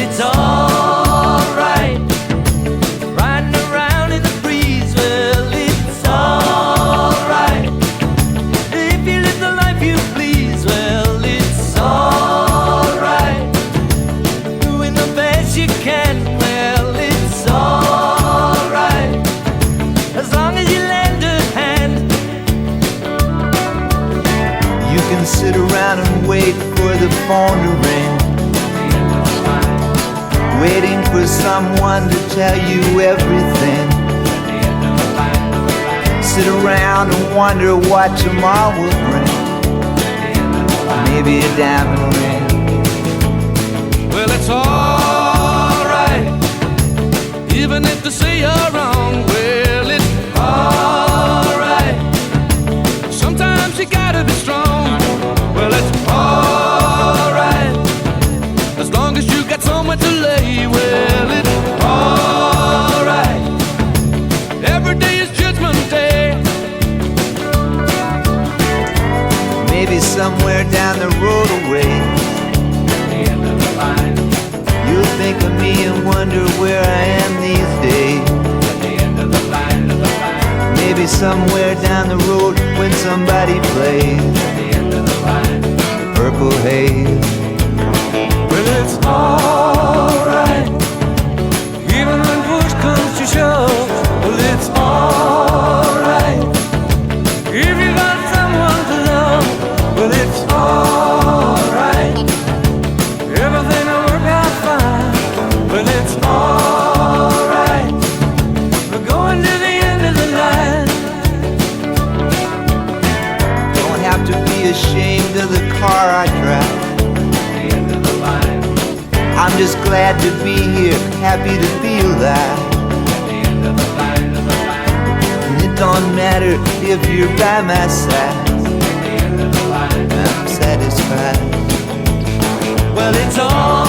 it's alright. Riding around in the breeze, well, it's alright. If you live the life you please, well, it's alright. Doing the best you can, well, it's alright. As long as you lend a hand. You can sit around and wait for the phone to ring, waiting for someone to tell you everything. Sit around and wonder what tomorrow will bring. Maybe a diamond ring. Well, it's alright, even if they say you're wrong. Well, it's alright. Sometimes you gotta be strong. Well, it's alright, as long as you got somewhere to lay. Well, it's alright. Every day is Judgment Day. Maybe somewhere down the road away, you'll think of me and wonder where I am these days. Maybe somewhere down the road when somebody plays Purple Haze. Well, it's alright, even when push comes to shove. Well, it's alright, if you got someone to love. Well, it's alright, everything will work out fine. Well, it's alright, we're going to the end of the line. Don't have to be ashamed of the car I drive. I'm just glad to be here, happy to be alive. And it don't matter if you're by my side, I'm satisfied. Well, it's all